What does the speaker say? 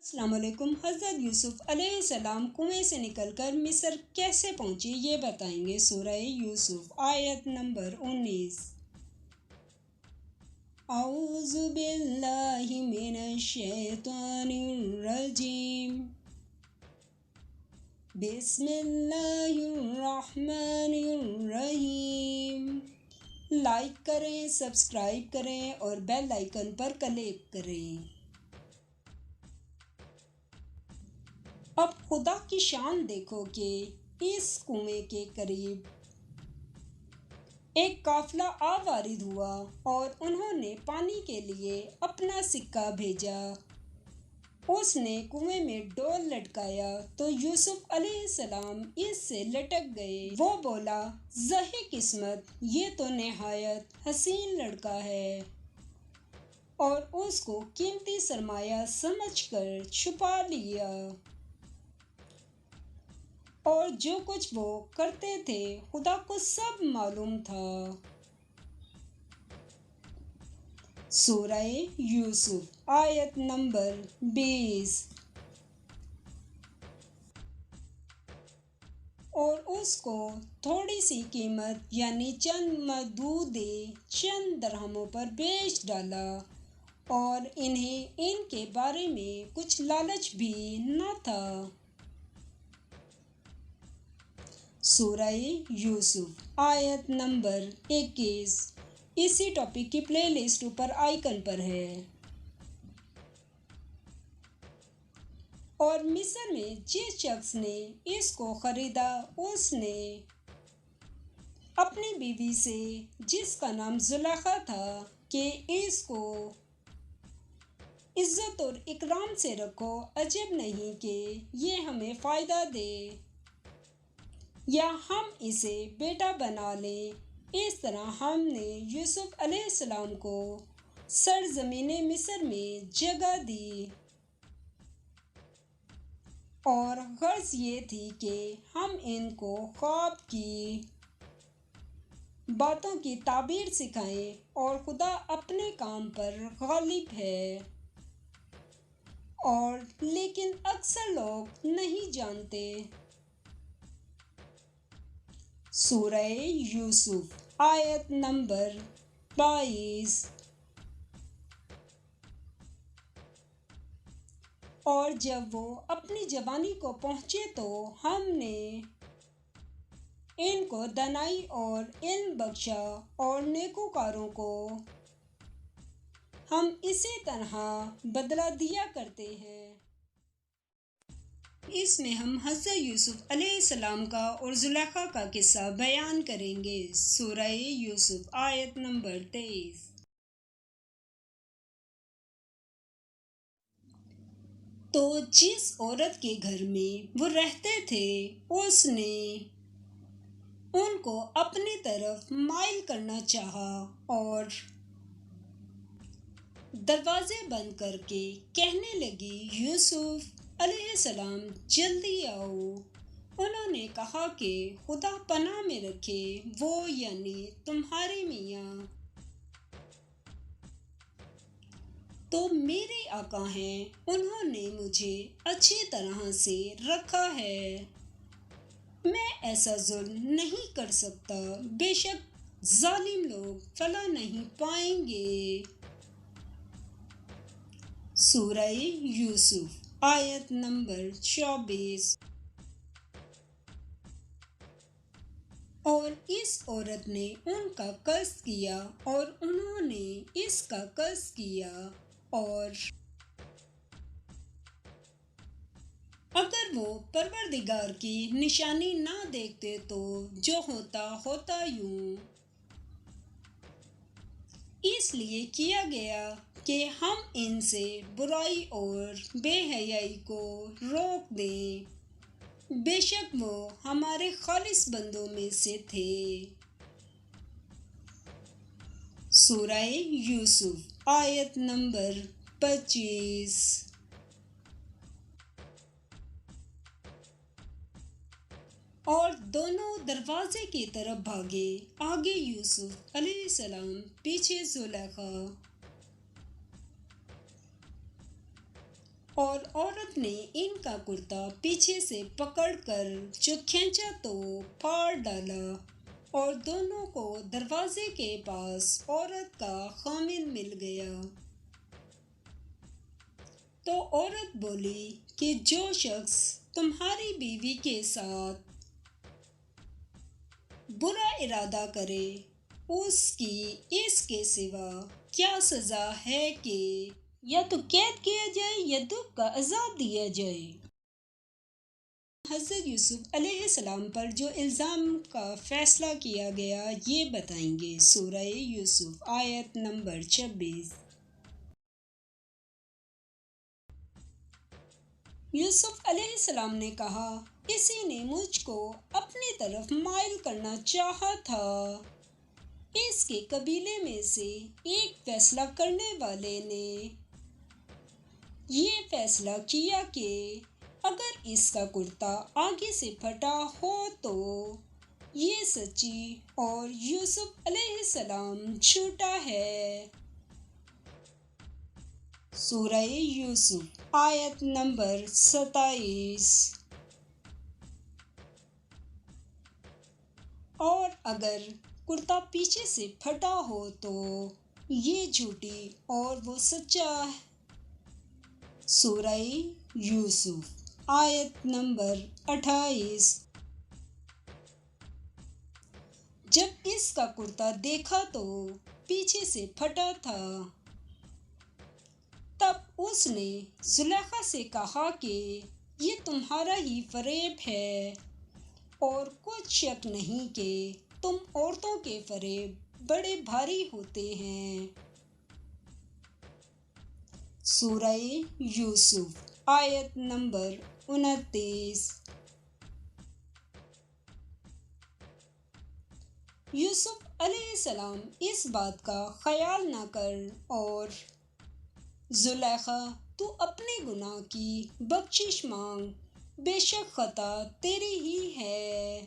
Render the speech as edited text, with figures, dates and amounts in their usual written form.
السلام علیکم۔ حضرت یوسف علیہ السلام کنویں سے نکل کر مصر کیسے پہنچے یہ بتائیں گے۔ سورہ یوسف آیت نمبر 19۔ اعوذ باللہ من الشیطان الرجیم، بسم اللہ الرحمن الرحیم۔ لائک کریں، سبسکرائب کریں اور بیل آئیکن پر کلک کریں۔ اب خدا کی شان دیکھو کہ اس کنویں کے قریب ایک قافلہ آ وارد ہوا اور انہوں نے پانی کے لیے اپنا سکہ بھیجا۔ اس نے کنویں میں ڈول لٹکایا تو یوسف علیہ السلام اس سے لٹک گئے۔ وہ بولا، ذہِ قسمت، یہ تو نہایت حسین لڑکا ہے، اور اس کو قیمتی سرمایہ سمجھ کر چھپا لیا۔ اور جو کچھ وہ کرتے تھے خدا کو سب معلوم تھا۔ سورہ یوسف آیت نمبر 20۔ اور اس کو تھوڑی سی قیمت یعنی چند معدودِ چند درہموں پر بیچ ڈالا، اور انہیں ان کے بارے میں کچھ لالچ بھی نہ تھا۔ سورہ یوسف آیت نمبر 21۔ اسی ٹاپک کی پلے لسٹ اوپر آئیکن پر ہے۔ اور مصر میں جس شخص نے اس کو خریدا اس نے اپنی بیوی سے، جس کا نام زلیخا تھا، کہ اس کو عزت اور اکرام سے رکھو، عجب نہیں کہ یہ ہمیں فائدہ دے یا ہم اسے بیٹا بنا لیں۔ اس طرح ہم نے یوسف علیہ السلام کو سرزمین مصر میں جگہ دی، اور غرض یہ تھی کہ ہم ان کو خواب کی باتوں کی تعبیر سکھائیں، اور خدا اپنے کام پر غالب ہے، اور لیکن اکثر لوگ نہیں جانتے۔ سورہ یوسف آیت نمبر 22۔ اور جب وہ اپنی جوانی کو پہنچے تو ہم نے ان کو دانائی اور علم بخشا، اور نیکوکاروں کو ہم اسی طرح بدلہ دیا کرتے ہیں۔ اس میں ہم حضرت یوسف علیہ السلام کا اور زلیخا کا قصہ بیان کریں گے۔ سورہ یوسف آیت نمبر 23۔ تو جس عورت کے گھر میں وہ رہتے تھے اس نے ان کو اپنی طرف مائل کرنا چاہا، اور دروازے بند کر کے کہنے لگی، یوسف علیہ السلام جلدی آؤ۔ انہوں نے کہا کہ خدا پناہ میں رکھے، وہ یعنی تمہارے میاں تو میرے آقا ہیں، انہوں نے مجھے اچھی طرح سے رکھا ہے، میں ایسا ظلم نہیں کر سکتا، بے شک ظالم لوگ فلاح نہیں پائیں گے۔ سورہ یوسف آیت نمبر 24۔ اور اس عورت نے ان کا قصد کیا اور انہوں نے اس کا قصد کیا، اور اگر وہ پروردگار کی نشانی نہ دیکھتے تو جو ہوتا یوں اس لیے کیا گیا کہ ہم ان سے برائی اور بے حیائی کو روک دیں، بے شک وہ ہمارے خالص بندوں میں سے تھے۔ سورہ یوسف آیت نمبر 25۔ اور دونوں دروازے کی طرف بھاگے، آگے یوسف علیہ السلام، پیچھے زلیخا۔ اور عورت نے ان کا کرتا پیچھے سے پکڑ کر جو کھینچا تو پھاڑ ڈالا، اور دونوں کو دروازے کے پاس عورت کا خامن مل گیا۔ تو عورت بولی کہ جو شخص تمہاری بیوی کے ساتھ برا ارادہ کرے، اس کی اس کے سوا کیا سزا ہے کہ یا تو قید کیا جائے یا دکھ کا عذاب دیا جائے۔ حضرت یوسف علیہ السلام پر جو الزام کا فیصلہ کیا گیا یہ بتائیں گے۔ سورہ یوسف آیت نمبر 26۔ یوسف علیہ السلام نے کہا، اسی نے مجھ کو اپنی طرف مائل کرنا چاہا تھا۔ اس کے قبیلے میں سے ایک فیصلہ کرنے والے نے یہ فیصلہ کیا کہ اگر اس کا کرتا آگے سے پھٹا ہو تو یہ سچی اور یوسف علیہ السلام جھوٹا ہے۔ سورہ یوسف آیت نمبر 27۔ اور اگر کرتا پیچھے سے پھٹا ہو تو یہ جھوٹی اور وہ سچا ہے۔ سورہ یوسف آیت نمبر 28۔ جب اس کا کرتا دیکھا تو پیچھے سے پھٹا تھا، تب اس نے زلیخا سے کہا کہ یہ تمہارا ہی فریب ہے، اور کچھ شک نہیں کہ تم عورتوں کے فریب بڑے بھاری ہوتے ہیں۔ سورہ یوسف آیت نمبر 29۔ یوسف علیہ السلام اس بات کا خیال نہ کر اور زلیخا تو اپنے گناہ کی بخشش مانگ، بے شک خطا تیری ہی ہے۔